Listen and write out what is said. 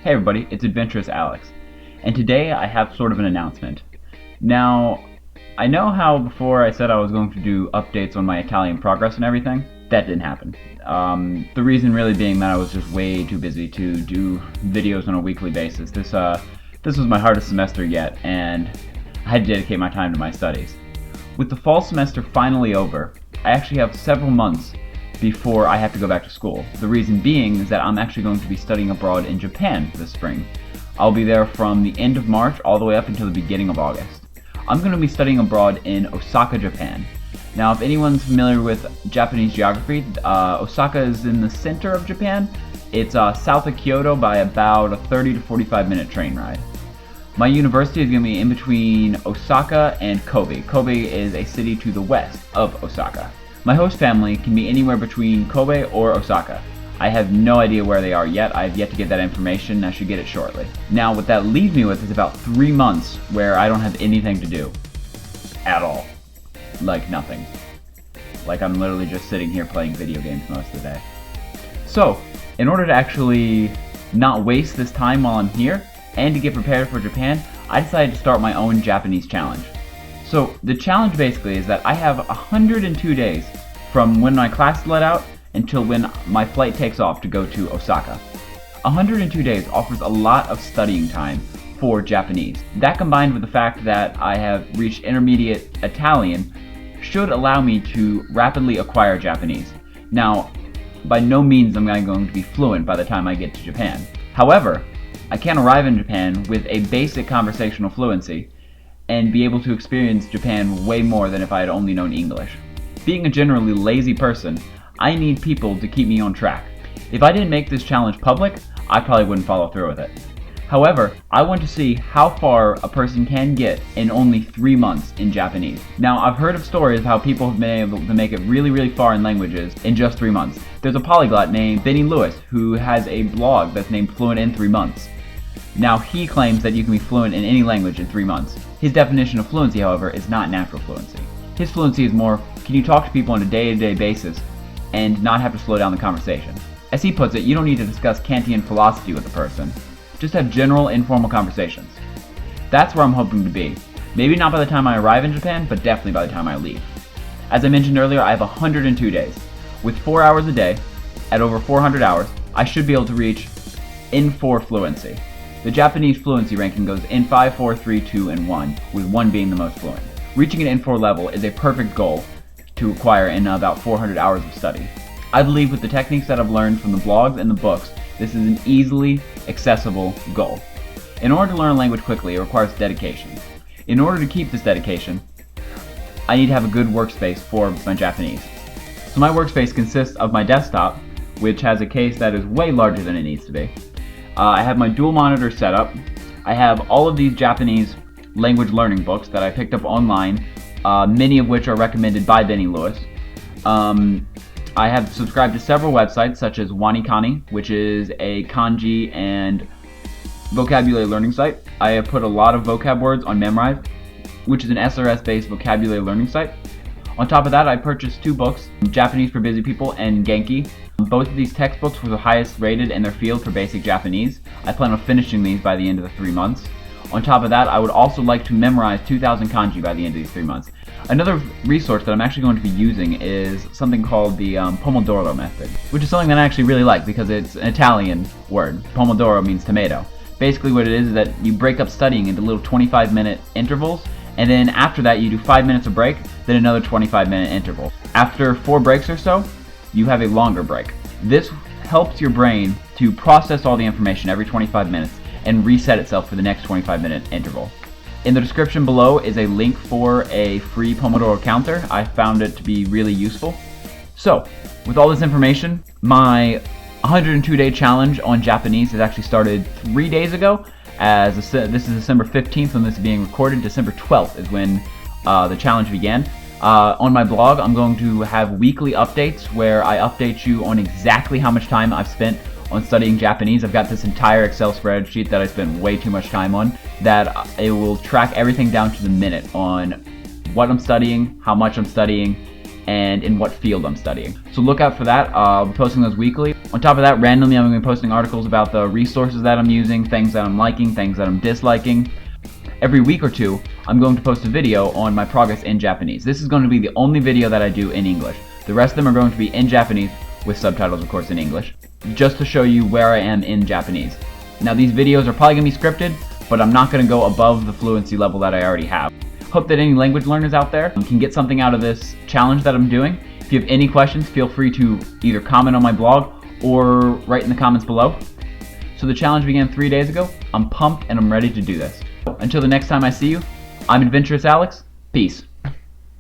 Hey everybody, it's Adventurous Alex, and today I have sort of an announcement. Now, I know how before I said I was going to do updates on my Italian progress and everything. That didn't happen. The reason really being that I was just way too busy to do videos on a weekly basis. This was my hardest semester yet, and I had to dedicate my time to my studies. With the fall semester finally over, I actually have several months before I have to go back to school. The reason being is that I'm actually going to be studying abroad in Japan this spring. I'll be there from the end of March all the way up until the beginning of August. I'm going to be studying abroad in Osaka, Japan. Now, if anyone's familiar with Japanese geography, Osaka is in the center of Japan. It's south of Kyoto by about a 30 to 45 minute train ride. My university is going to be in between Osaka and Kobe. Kobe is a city to the west of Osaka. My host family can be anywhere between Kobe or Osaka. I have no idea where they are yet. I have yet to get that information. I should get it shortly. Now, what that leaves me with is about 3 months where I don't have anything to do. At all. Like nothing. Like I'm literally just sitting here playing video games most of the day. So, in order to actually not waste this time while I'm here, and to get prepared for Japan, I decided to start my own Japanese challenge. So, the challenge basically is that I have 102 days from when my class let out until when my flight takes off to go to Osaka. 102 days offers a lot of studying time for Japanese. That combined with the fact that I have reached intermediate Italian should allow me to rapidly acquire Japanese. Now, by no means am I going to be fluent by the time I get to Japan. However, I can arrive in Japan with a basic conversational fluency and be able to experience Japan way more than if I had only known English. Being a generally lazy person, I need people to keep me on track. If I didn't make this challenge public, I probably wouldn't follow through with it. However, I want to see how far a person can get in only 3 months in Japanese. Now, I've heard of stories of how people have been able to make it really far in languages in just 3 months. There's a polyglot named Benny Lewis who has a blog that's named Fluent in 3 Months. Now, he claims that you can be fluent in any language in 3 months. His definition of fluency, however, is not natural fluency. His fluency is more, can you talk to people on a day-to-day basis and not have to slow down the conversation? As he puts it, you don't need to discuss Kantian philosophy with a person. Just have general, informal conversations. That's where I'm hoping to be. Maybe not by the time I arrive in Japan, but definitely by the time I leave. As I mentioned earlier, I have 102 days. With 4 hours a day, at over 400 hours, I should be able to reach N4 fluency. The Japanese fluency ranking goes N5, 4, 3, 2, and 1, with 1 being the most fluent. Reaching an N4 level is a perfect goal to acquire in about 400 hours of study. I believe with the techniques that I've learned from the blogs and the books, this is an easily accessible goal. In order to learn a language quickly, it requires dedication. In order to keep this dedication, I need to have a good workspace for my Japanese. So my workspace consists of my desktop, which has a case that is way larger than it needs to be. I have my dual monitor set up. I have all of these Japanese language learning books that I picked up online, many of which are recommended by Benny Lewis. I have subscribed to several websites such as WaniKani, which is a kanji and vocabulary learning site. I have put a lot of vocab words on Memrise, which is an SRS-based vocabulary learning site. On top of that, I purchased 2 books, Japanese for Busy People and Genki. Both of these textbooks were the highest rated in their field for basic Japanese. I plan on finishing these by the end of the 3 months. On top of that, I would also like to memorize 2,000 kanji by the end of these 3 months. Another resource that I'm actually going to be using is something called the Pomodoro method, which is something that I actually really like because it's an Italian word. Pomodoro means tomato. Basically what it is that you break up studying into little 25-minute intervals, and then after that you do 5 minutes of break, then another 25-minute interval. After 4 breaks or so, you have a longer break. This helps your brain to process all the information every 25 minutes and reset itself for the next 25-minute interval. In the description below is a link for a free Pomodoro counter. I found it to be really useful. So, with all this information, my 102-day challenge on Japanese has actually started 3 days ago. This is December 15th when this is being recorded. December 12th is when the challenge began. On my blog, I'm going to have weekly updates where I update you on exactly how much time I've spent on studying Japanese. I've got this entire Excel spreadsheet that I spent way too much time on that it will track everything down to the minute on what I'm studying, how much I'm studying, and in what field I'm studying. So look out for that. I'll be posting those weekly. On top of that, randomly I'm going to be posting articles about the resources that I'm using, things that I'm liking, things that I'm disliking. Every week or two, I'm going to post a video on my progress in Japanese. This is going to be the only video that I do in English. The rest of them are going to be in Japanese, with subtitles of course in English, just to show you where I am in Japanese. Now these videos are probably going to be scripted, but I'm not going to go above the fluency level that I already have. Hope that any language learners out there can get something out of this challenge that I'm doing. If you have any questions, feel free to either comment on my blog or write in the comments below. So the challenge began 3 days ago. I'm pumped and I'm ready to do this. Until the next time I see you, I'm Adventurous Alex. Peace.